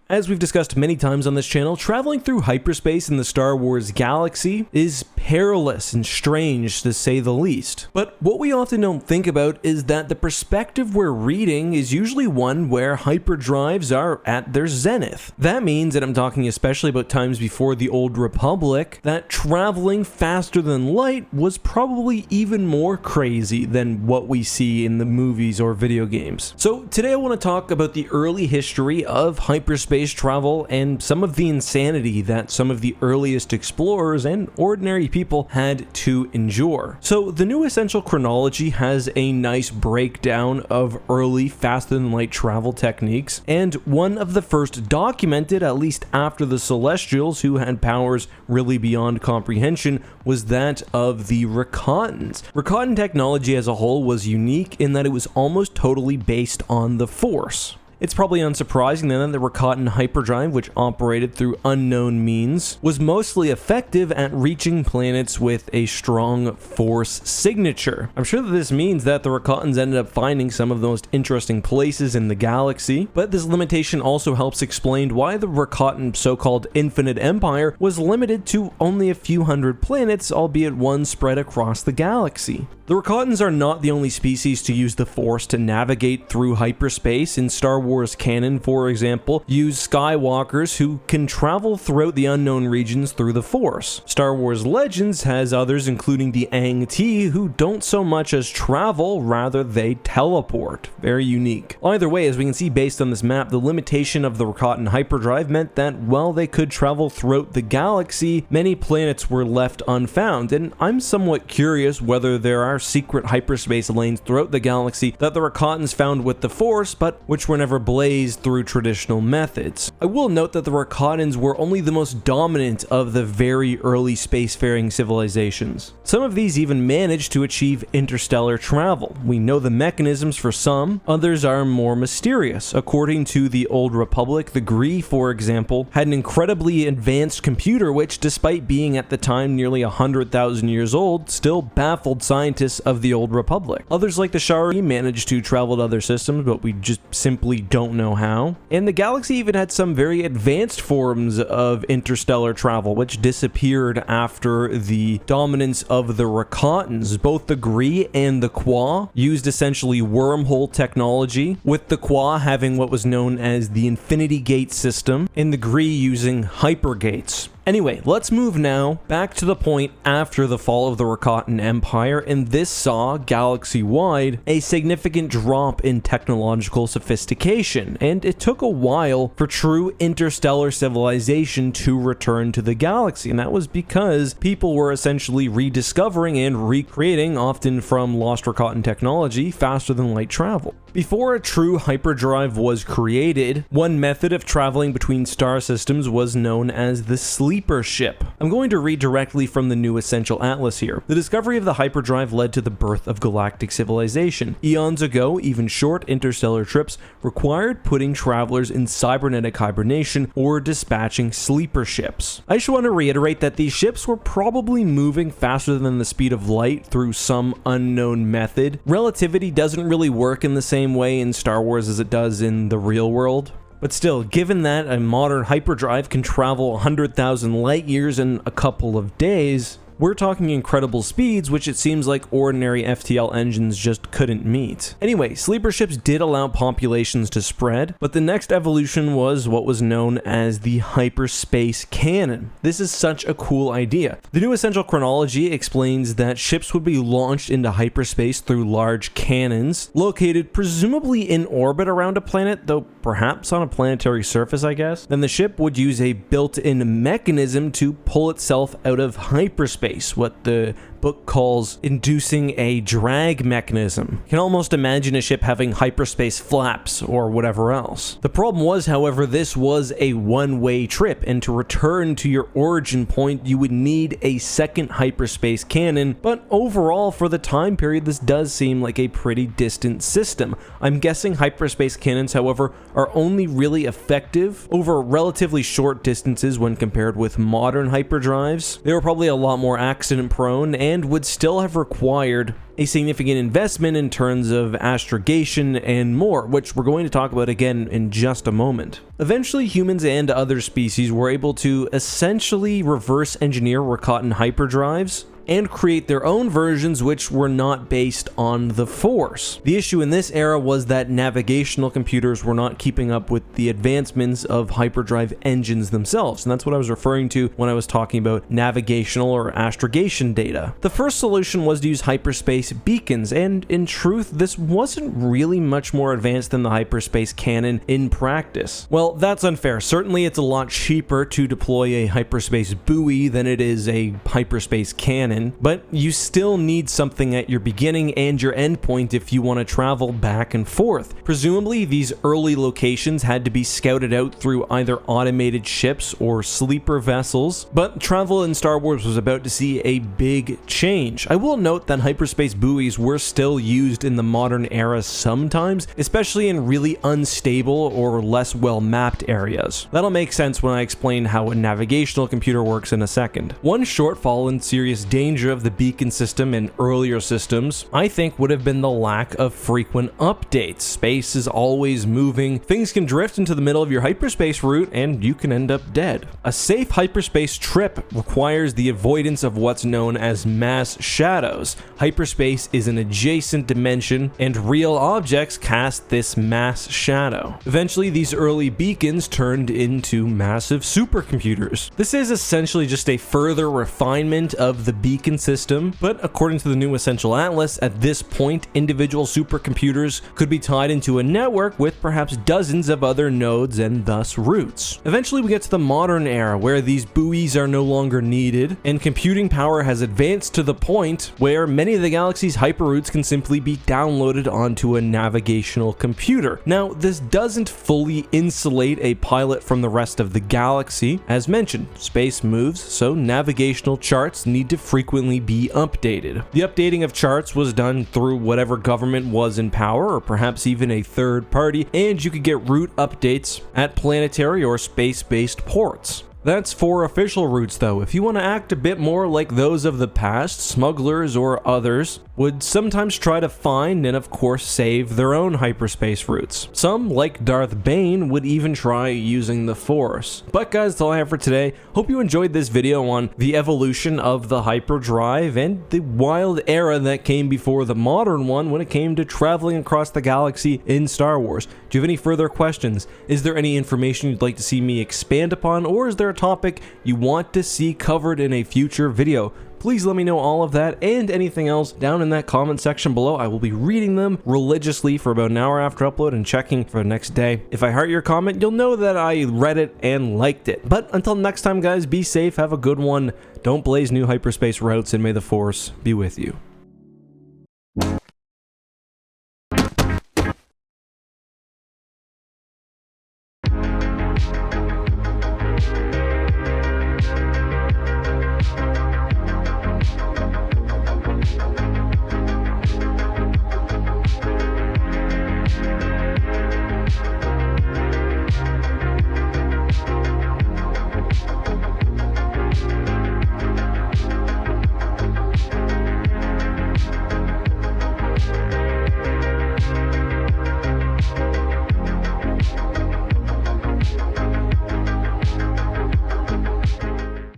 As we've discussed many times on this channel, traveling through hyperspace in the Star Wars galaxy is perilous and strange to say the least. But what we often don't think about is that the perspective we're reading is usually one where hyperdrives are at their zenith. That means, and I'm talking especially about times before the Old Republic, that traveling faster than light was probably even more crazy than what we see in the movies or video games. So today I want to talk about the early history of hyperspace travel and some of the insanity that some of the earliest explorers and ordinary people had to endure. So the New Essential Chronology has a nice breakdown of early faster than light travel techniques, and one of the first documented, at least after the Celestials, who had powers really beyond comprehension, was that of the Rakatans. Rakatan technology as a whole was unique in that it was almost totally based on the Force. It's probably unsurprising then that the Rakatan hyperdrive, which operated through unknown means, was mostly effective at reaching planets with a strong Force signature. I'm sure that this means that the Rakatans ended up finding some of the most interesting places in the galaxy, but this limitation also helps explain why the Rakatan so-called Infinite Empire was limited to only a few hundred planets, albeit one spread across the galaxy. The Rakatans are not the only species to use the Force to navigate through hyperspace. In Star Wars canon, for example, use Skywalkers who can travel throughout the unknown regions through the Force. Star Wars Legends has others, including the Ang-T, who don't so much as travel, rather they teleport. Very unique. Either way, as we can see based on this map, the limitation of the Rakatan hyperdrive meant that while they could travel throughout the galaxy, many planets were left unfound, and I'm somewhat curious whether there are secret hyperspace lanes throughout the galaxy that the Rakatans found with the Force, but which were never blazed through traditional methods. I will note that the Rakatans were only the most dominant of the very early spacefaring civilizations. Some of these even managed to achieve interstellar travel. We know the mechanisms for some, others are more mysterious. According to the Old Republic, the Gree, for example, had an incredibly advanced computer which, despite being at the time nearly 100,000 years old, still baffled scientists of the Old Republic. Others like the Shari managed to travel to other systems, but we just simply don't know how. And the galaxy even had some very advanced forms of interstellar travel, which disappeared after the dominance of the Rakatans. Both the Gree and the Qua used essentially wormhole technology, with the Qua having what was known as the Infinity Gate system, and the Gree using hypergates. Anyway, let's move now back to the point after the fall of the Rakatan Empire, and this saw, galaxy-wide, a significant drop in technological sophistication, and it took a while for true interstellar civilization to return to the galaxy, and that was because people were essentially rediscovering and recreating, often from lost Rakatan technology, faster than light travel. Before a true hyperdrive was created, one method of traveling between star systems was known as the sleeper ship. I'm going to read directly from the New Essential Atlas here. The discovery of the hyperdrive led to the birth of galactic civilization. Eons ago, even short interstellar trips required putting travelers in cybernetic hibernation or dispatching sleeper ships. I just want to reiterate that these ships were probably moving faster than the speed of light through some unknown method. Relativity doesn't really work in the same way in Star Wars as it does in the real world. But still, given that a modern hyperdrive can travel 100,000 light years in a couple of days, we're talking incredible speeds, which it seems like ordinary FTL engines just couldn't meet. Anyway, sleeper ships did allow populations to spread, but the next evolution was what was known as the hyperspace cannon. This is such a cool idea. The New Essential Chronology explains that ships would be launched into hyperspace through large cannons, located presumably in orbit around a planet, though perhaps on a planetary surface, I guess. Then the ship would use a built-in mechanism to pull itself out of hyperspace, what the book calls inducing a drag mechanism. You can almost imagine a ship having hyperspace flaps or whatever else. The problem was, however, this was a one-way trip, and to return to your origin point, you would need a second hyperspace cannon, but overall, for the time period, this does seem like a pretty distant system. I'm guessing hyperspace cannons, however, are only really effective over relatively short distances when compared with modern hyperdrives. They were probably a lot more accident-prone, and and would still have required a significant investment in terms of astrogation and more, which we're going to talk about again in just a moment. Eventually, humans and other species were able to essentially reverse engineer what were caught in hyperdrives and create their own versions which were not based on the Force. The issue in this era was that navigational computers were not keeping up with the advancements of hyperdrive engines themselves, and that's what I was referring to when I was talking about navigational or astrogation data. The first solution was to use hyperspace beacons, and in truth, this wasn't really much more advanced than the hyperspace cannon in practice. Well, that's unfair. Certainly it's a lot cheaper to deploy a hyperspace buoy than it is a hyperspace cannon, but you still need something at your beginning and your endpoint if you want to travel back and forth. Presumably, these early locations had to be scouted out through either automated ships or sleeper vessels, but travel in Star Wars was about to see a big change. I will note that hyperspace buoys were still used in the modern era sometimes, especially in really unstable or less well-mapped areas. That'll make sense when I explain how a navigational computer works in a second. One shortfall and serious danger of the beacon system in earlier systems, I think, would have been the lack of frequent updates. Space is always moving, things can drift into the middle of your hyperspace route, and you can end up dead. A safe hyperspace trip requires the avoidance of what's known as mass shadows. Hyperspace is an adjacent dimension, and real objects cast this mass shadow. Eventually, these early beacons turned into massive supercomputers. This is essentially just a further refinement of the beacon system, but according to the new Essential Atlas, at this point, individual supercomputers could be tied into a network with perhaps dozens of other nodes and thus routes. Eventually, we get to the modern era where these buoys are no longer needed, and computing power has advanced to the point where many of the galaxy's hyperroutes can simply be downloaded onto a navigational computer. Now, this doesn't fully insulate a pilot from the rest of the galaxy. As mentioned, space moves, so navigational charts need to frequently be updated. The updating of charts was done through whatever government was in power, or perhaps even a third party, and you could get route updates at planetary or space-based ports. That's for official routes though. If you want to act a bit more like those of the past, smugglers or others would sometimes try to find and of course save their own hyperspace routes. Some, like Darth Bane, would even try using the Force. But guys, that's all I have for today. Hope you enjoyed this video on the evolution of the hyperdrive and the wild era that came before the modern one when it came to traveling across the galaxy in Star Wars. Do you have any further questions? Is there any information you'd like to see me expand upon, or is there a topic you want to see covered in a future video? Please let me know all of that and anything else down in that comment section below. I will be reading them religiously for about an hour after upload and checking for the next day. If I heart your comment, you'll know that I read it and liked it. But until next time, guys, be safe, have a good one, don't blaze new hyperspace routes, and may the Force be with you.